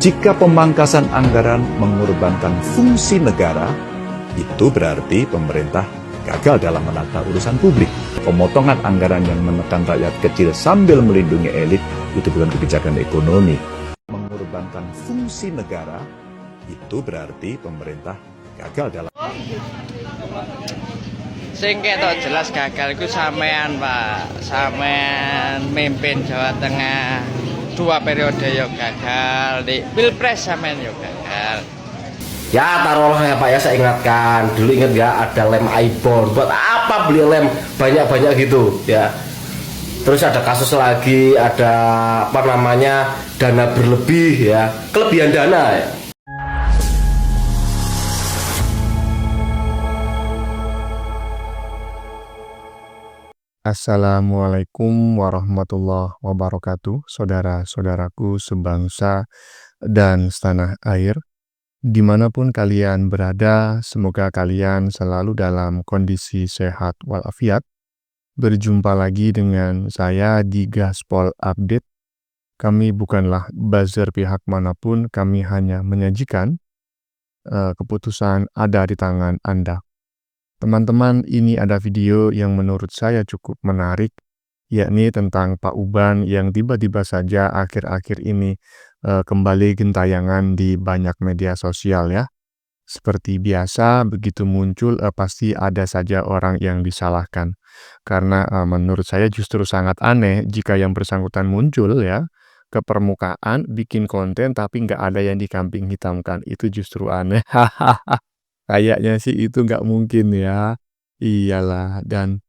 Jika pemangkasan anggaran mengorbankan fungsi negara, itu berarti pemerintah gagal dalam menata urusan publik. Pemotongan anggaran yang menekan rakyat kecil sambil melindungi elit itu bukan kebijakan ekonomi. Mengorbankan fungsi negara, itu berarti pemerintah gagal dalam. Sing ketok jelas gagal iku sampean, Pak. Sampean mimpin Jawa Tengah 2 periode yo gagal, di Pilpres sampean yo gagal. Ya taruhlah ya Pak ya, saya ingatkan dulu, ingat nggak ada lem Aibon, buat apa beli lem banyak-banyak gitu ya. Terus ada kasus lagi, ada apa namanya, dana berlebih ya, kelebihan dana ya. Assalamualaikum warahmatullahi wabarakatuh, saudara-saudaraku sebangsa dan setanah air. Dimanapun kalian berada, semoga kalian selalu dalam kondisi sehat walafiat. Berjumpa lagi dengan saya di Gaspol Update. Kami bukanlah buzzer pihak manapun, kami hanya menyajikan keputusan ada di tangan Anda. Teman-teman, ini ada video yang menurut saya cukup menarik, yakni tentang Pak Uban yang tiba-tiba saja akhir-akhir ini kembali gentayangan di banyak media sosial ya. Seperti biasa, begitu muncul pasti ada saja orang yang disalahkan. Karena menurut saya justru sangat aneh jika yang bersangkutan muncul ya ke permukaan, bikin konten tapi nggak ada yang dikambing hitamkan. Itu justru aneh. Kayaknya sih itu nggak mungkin ya. Iyalah, dan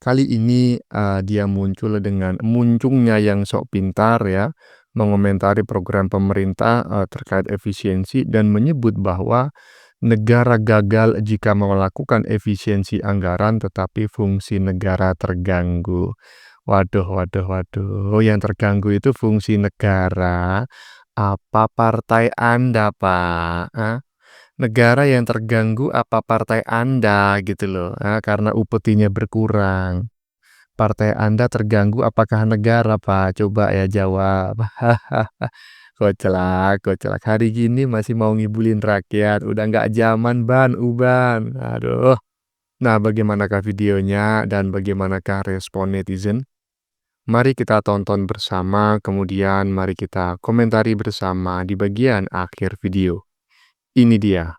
kali ini dia muncul dengan muncungnya yang sok pintar ya, mengomentari program pemerintah terkait efisiensi dan menyebut bahwa negara gagal jika melakukan efisiensi anggaran tetapi fungsi negara terganggu. Waduh, waduh, waduh, yang terganggu itu fungsi negara. Apa partai Anda, Pak? Hah? Negara yang terganggu apa partai Anda gitu loh, karena upetinya berkurang. Partai Anda terganggu apakah negara, Pak? Coba ya jawab. Koclak, koclak. Hari gini masih mau ngibulin rakyat, udah nggak zaman ban, Uban. Aduh. Nah, bagaimanakah videonya dan bagaimanakah respon netizen? Mari kita tonton bersama, kemudian mari kita komentari bersama di bagian akhir video. Ini dia.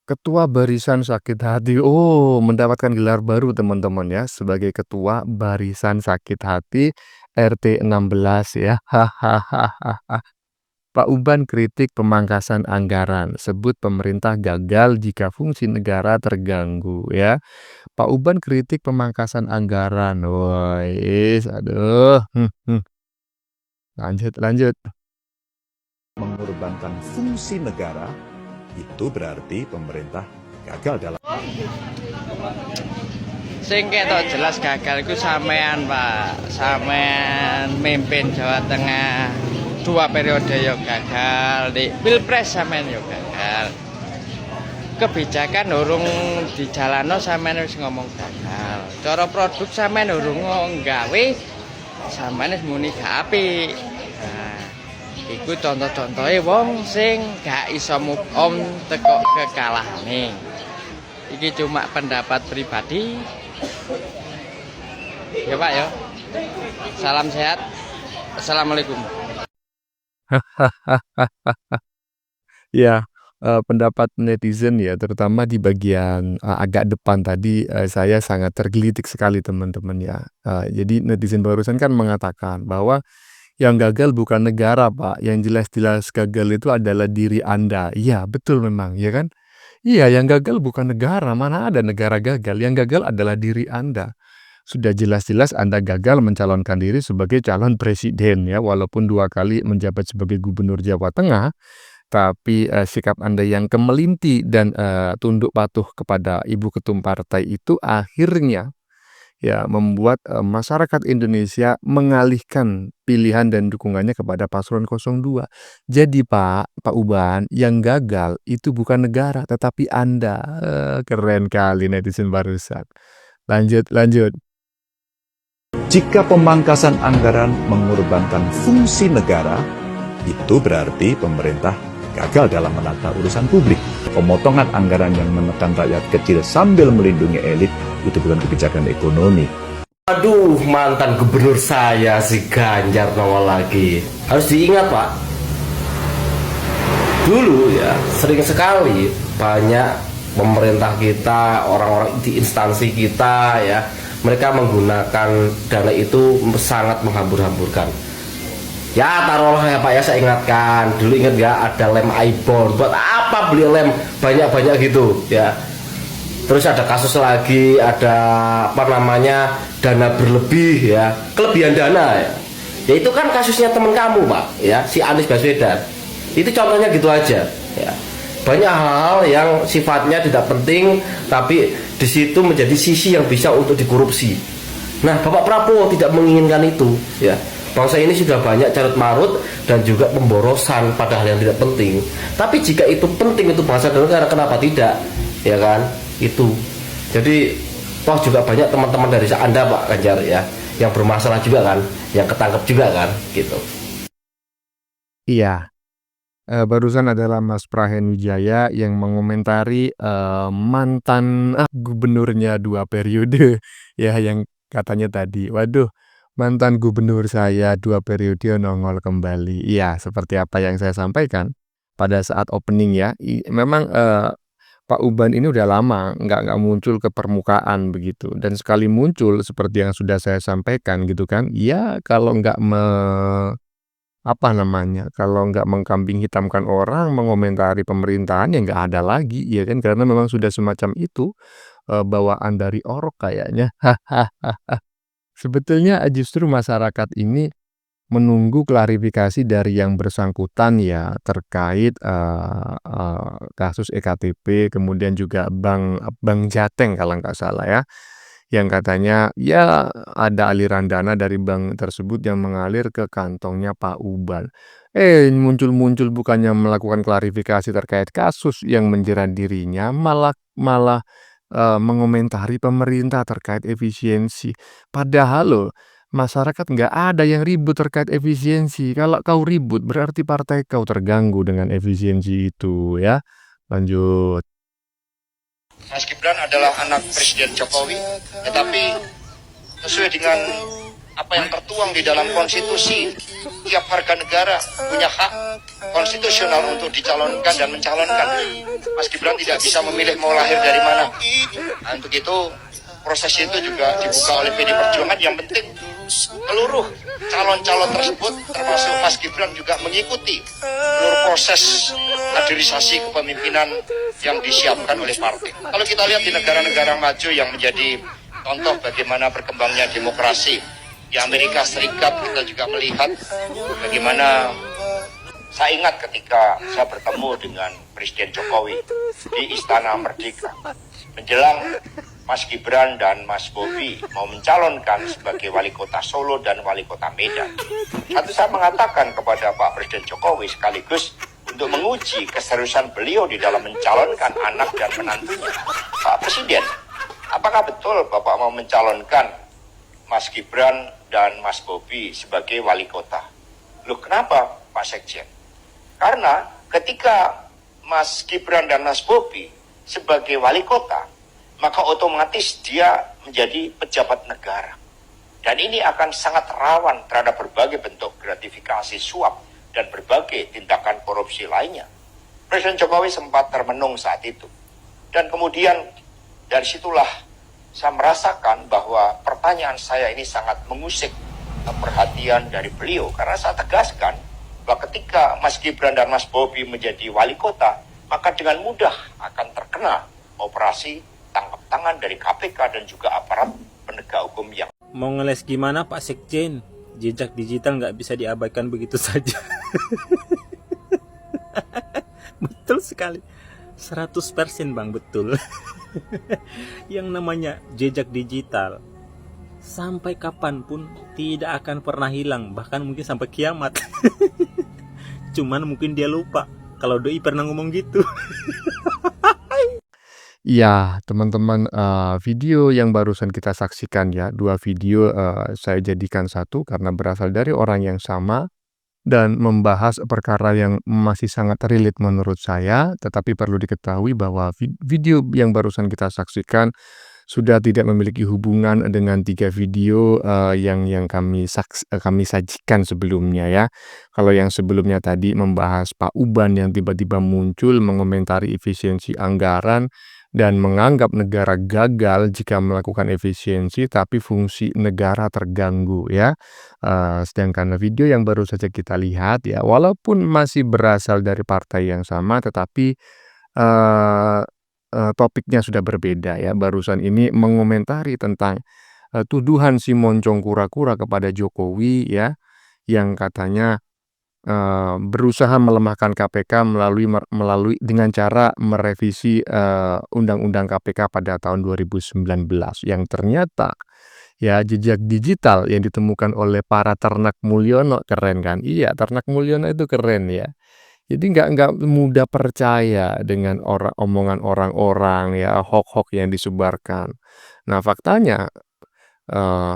Ketua Barisan Sakit Hati. Oh, mendapatkan gelar baru teman-teman ya, sebagai Ketua Barisan Sakit Hati RT 16 ya. Hahaha. Pak Uban kritik pemangkasan anggaran, sebut pemerintah gagal jika fungsi negara terganggu ya. Pak Uban kritik pemangkasan anggaran. Woi, aduh. Lanjut, lanjut. Mengorbankan fungsi negara, itu berarti pemerintah gagal dalam. Sing ketok jelas gagal iku sampean, Pak. Sampean mimpin Jawa Tengah 2 periode yo gagal, di Pilpres sampean yo gagal. Kebijakan urung dijalano sampean wis ngomong gagal. Cara produk sampean urung nggawe, sampean wis muni gak apik. Nah, iku contoh-contohe wong sing gak iso move on teko kekalahane. Iki cuma pendapat pribadi. Ya Pak ya. Salam sehat. Assalamualaikum. Ya, pendapat netizen ya, terutama di bagian agak depan tadi, saya sangat tergelitik sekali teman-teman ya. Jadi netizen barusan kan mengatakan bahwa yang gagal bukan negara, Pak, yang jelas-jelas gagal itu adalah diri Anda. Iya, betul memang, ya kan? Iya, yang gagal bukan negara, mana ada negara gagal, yang gagal adalah diri Anda. Sudah jelas-jelas Anda gagal mencalonkan diri sebagai calon presiden ya, walaupun 2 kali menjabat sebagai gubernur Jawa Tengah, tapi sikap Anda yang kemelinti dan tunduk patuh kepada ibu ketum partai itu akhirnya ya membuat masyarakat Indonesia mengalihkan pilihan dan dukungannya kepada paslon 02. Jadi Pak Uban, yang gagal itu bukan negara tetapi Anda. Keren kali netizen barusan. Lanjut, lanjut. Jika pemangkasan anggaran mengorbankan fungsi negara, itu berarti pemerintah gagal dalam menata urusan publik. Pemotongan anggaran yang menekan rakyat kecil sambil melindungi elit itu bukan kebijakan ekonomi. Aduh, mantan gubernur saya si Ganjar nongol lagi. Harus diingat Pak, dulu ya sering sekali banyak pemerintah kita, orang-orang di instansi kita ya, mereka menggunakan dana itu sangat menghambur-hamburkan. Ya taruhlah ya Pak ya, saya ingatkan dulu, ingat gak ada lem iBond, buat apa beli lem banyak-banyak gitu ya. Terus ada kasus lagi, ada apa namanya, dana berlebih ya, kelebihan dana ya. Ya itu kan kasusnya teman kamu Pak ya, si Anies Baswedan. Itu contohnya gitu aja ya. Banyak hal-hal yang sifatnya tidak penting tapi di situ menjadi sisi yang bisa untuk dikorupsi. Nah Bapak Prabowo tidak menginginkan itu ya. Bangsa ini sudah banyak carut marut dan juga pemborosan pada hal yang tidak penting. Tapi jika itu penting, itu bangsa dan negara, kenapa tidak? Ya kan? Itu. Jadi toh juga banyak teman-teman dari Anda Pak Ganjar ya, yang bermasalah juga kan, yang ketangkep juga kan, gitu. Iya, barusan adalah Mas Prahen Wijaya yang mengomentari mantan gubernurnya 2 periode ya, yang katanya tadi, waduh, mantan gubernur saya 2 periode nongol kembali. Iya, seperti apa yang saya sampaikan pada saat opening ya. Memang Pak Uban ini udah lama nggak muncul ke permukaan begitu. Dan sekali muncul seperti yang sudah saya sampaikan gitu kan, ya kalau nggak kalau nggak mengkambing hitamkan orang, mengomentari pemerintahan ya nggak ada lagi ya kan, karena memang sudah semacam itu bawaan dari orok kayaknya. Sebetulnya justru masyarakat ini menunggu klarifikasi dari yang bersangkutan ya terkait kasus EKTP, kemudian juga Bank Jateng kalau nggak salah ya, yang katanya ya ada aliran dana dari bank tersebut yang mengalir ke kantongnya Pak Uban. Muncul-muncul bukannya melakukan klarifikasi terkait kasus yang menjerat dirinya, malah mengomentari pemerintah terkait efisiensi. Padahal loh, masyarakat nggak ada yang ribut terkait efisiensi. Kalau kau ribut berarti partai kau terganggu dengan efisiensi itu ya. Lanjut. Mas Gibran adalah anak Presiden Jokowi, tetapi sesuai dengan apa yang tertuang di dalam konstitusi, tiap warga negara punya hak konstitusional untuk dicalonkan dan mencalonkan. Mas Gibran tidak bisa memilih mau lahir dari mana. Nah, untuk itu proses itu juga dibuka oleh PD Perjuangan. Yang penting seluruh calon-calon tersebut termasuk Mas Gibran juga mengikuti seluruh proses kaderisasi kepemimpinan yang disiapkan oleh partai. Kalau kita lihat di negara-negara maju yang menjadi contoh bagaimana berkembangnya demokrasi, di Amerika Serikat kita juga melihat bagaimana, saya ingat ketika saya bertemu dengan Presiden Jokowi di Istana Merdeka menjelang Mas Gibran dan Mas Bobi mau mencalonkan sebagai wali kota Solo dan wali kota Medan. Saya mengatakan kepada Pak Presiden Jokowi sekaligus untuk menguji keseriusan beliau di dalam mencalonkan anak dan menantunya. Pak Presiden, apakah betul Bapak mau mencalonkan Mas Gibran dan Mas Bobi sebagai wali kota? Loh kenapa Pak Sekjen? Karena ketika Mas Gibran dan Mas Bobi sebagai wali kota, maka otomatis dia menjadi pejabat negara. Dan ini akan sangat rawan terhadap berbagai bentuk gratifikasi, suap, dan berbagai tindakan korupsi lainnya. Presiden Jokowi sempat termenung saat itu. Dan kemudian dari situlah saya merasakan bahwa pertanyaan saya ini sangat mengusik perhatian dari beliau. Karena saya tegaskan bahwa ketika Mas Gibran dan Mas Bobi menjadi wali kota, maka dengan mudah akan terkena operasi tangkap tangan dari KPK dan juga aparat penegak hukum yang... Mau ngeles gimana Pak Sekjen? Jejak digital nggak bisa diabaikan begitu saja. Betul sekali. 100% Bang, betul. Yang namanya jejak digital sampai kapanpun tidak akan pernah hilang, bahkan mungkin sampai kiamat. Cuman mungkin dia lupa kalau doi pernah ngomong gitu. Ya, teman-teman, video yang barusan kita saksikan ya, 2 video, saya jadikan satu karena berasal dari orang yang sama dan membahas perkara yang masih sangat relate menurut saya, tetapi perlu diketahui bahwa video yang barusan kita saksikan sudah tidak memiliki hubungan dengan 3 video, yang kami sajikan sebelumnya ya. Kalau yang sebelumnya tadi membahas Pak Uban yang tiba-tiba muncul mengomentari efisiensi anggaran dan menganggap negara gagal jika melakukan efisiensi, tapi fungsi negara terganggu ya. Sedangkan video yang baru saja kita lihat ya, walaupun masih berasal dari partai yang sama, tetapi eee topiknya sudah berbeda ya. Barusan ini mengomentari tentang, tuduhan si Moncong Kura-Kura kepada Jokowi ya, yang katanya, berusaha melemahkan KPK melalui dengan cara merevisi, Undang-Undang KPK pada tahun 2019, yang ternyata ya jejak digital yang ditemukan oleh para ternak Mulyono, keren kan? Iya, ternak Mulyono itu keren ya. Jadi nggak mudah percaya dengan omongan orang-orang ya, hoak-hoak yang disebarkan. Nah, faktanya, eee,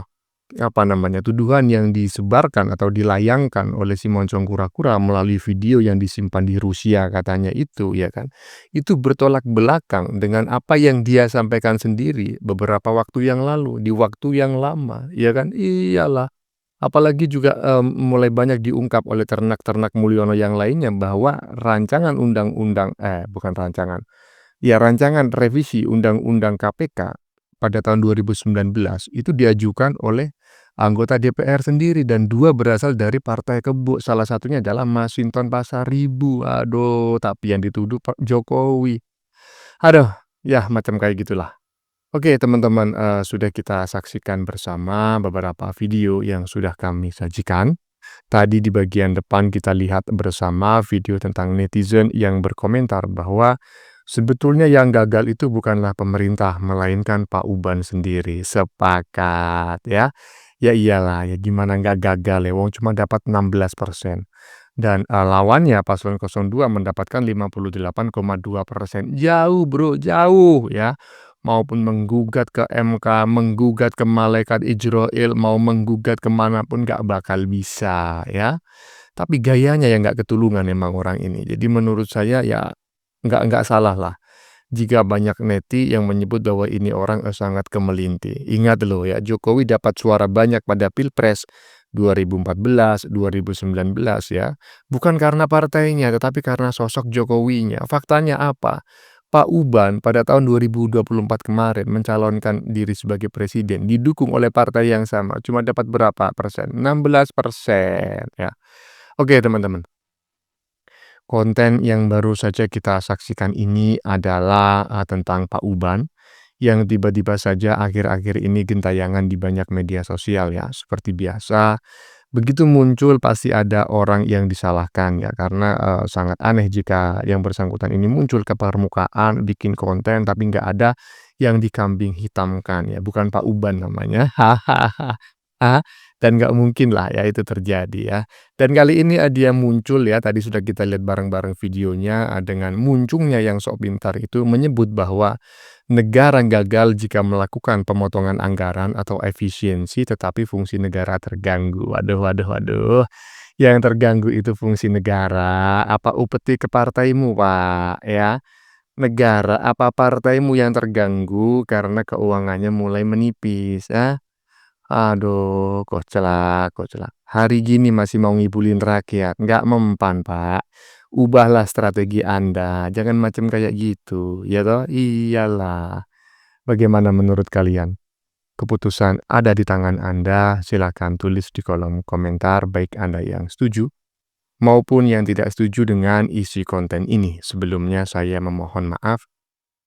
tuduhan yang disebarkan atau dilayangkan oleh si Moncong Kura-Kura melalui video yang disimpan di Rusia katanya itu, ya kan, itu bertolak belakang dengan apa yang dia sampaikan sendiri beberapa waktu yang lalu, di waktu yang lama, ya kan? Iyalah. Apalagi juga, mulai banyak diungkap oleh ternak-ternak Mulyono yang lainnya bahwa rancangan revisi Undang-Undang KPK pada tahun 2019 itu diajukan oleh anggota DPR sendiri dan 2 berasal dari Partai Kebo, salah satunya adalah Masinton Pasaribu. Aduh, tapi yang dituduh Pak Jokowi. Aduh, ya macam kayak gitulah. Oke teman-teman, sudah kita saksikan bersama beberapa video yang sudah kami sajikan. Tadi di bagian depan kita lihat bersama video tentang netizen yang berkomentar bahwa sebetulnya yang gagal itu bukanlah pemerintah, melainkan Pak Uban sendiri. Sepakat ya. Ya iyalah, ya gimana nggak gagal ya, wong cuma dapat 16%. Dan, lawannya paslon 02 mendapatkan 58,2%. Jauh Bro, jauh ya. Maupun menggugat ke MK, menggugat ke malaikat Ijroil, mau menggugat kemana pun nggak bakal bisa ya. Tapi gayanya yang nggak ketulungan emang orang ini. Jadi menurut saya ya nggak salah lah jika banyak neti yang menyebut bahwa ini orang, sangat kemelinti. Ingat loh ya, Jokowi dapat suara banyak pada Pilpres 2014, 2019 ya. Bukan karena partainya, tetapi karena sosok Jokowinya. Faktanya apa? Pak Uban pada tahun 2024 kemarin mencalonkan diri sebagai presiden, didukung oleh partai yang sama, cuma dapat berapa persen? 16% ya. Oke teman-teman. Konten yang baru saja kita saksikan ini adalah, tentang Pak Uban, yang tiba-tiba saja akhir-akhir ini gentayangan di banyak media sosial ya. Seperti biasa, begitu muncul pasti ada orang yang disalahkan ya, karena, sangat aneh jika yang bersangkutan ini muncul ke permukaan, bikin konten, tapi nggak ada yang dikambing hitamkan ya, bukan Pak Uban namanya, hahaha, dan nggak mungkin lah ya itu terjadi ya. Dan kali ini, dia muncul ya, tadi sudah kita lihat bareng-bareng videonya, dengan muncungnya yang sok pintar itu menyebut bahwa negara gagal jika melakukan pemotongan anggaran atau efisiensi, tetapi fungsi negara terganggu. Waduh waduh waduh, yang terganggu itu fungsi negara, apa upeti ke partaimu, Pak, ya? Negara apa partaimu yang terganggu karena keuangannya mulai menipis, ah? Aduh, koclak koclak. Hari gini masih mau ngibulin rakyat, nggak mempan, Pak. Ubahlah strategi Anda, jangan macam kayak gitu, ya toh? Iyalah. Bagaimana menurut kalian? Keputusan ada di tangan Anda, silakan tulis di kolom komentar baik Anda yang setuju maupun yang tidak setuju dengan isi konten ini. Sebelumnya saya memohon maaf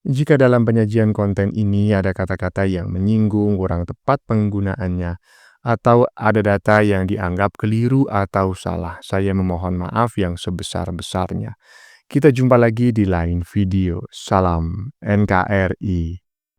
jika dalam penyajian konten ini ada kata-kata yang menyinggung, kurang tepat penggunaannya, atau ada data yang dianggap keliru atau salah. Saya memohon maaf yang sebesar-besarnya. Kita jumpa lagi di lain video. Salam NKRI.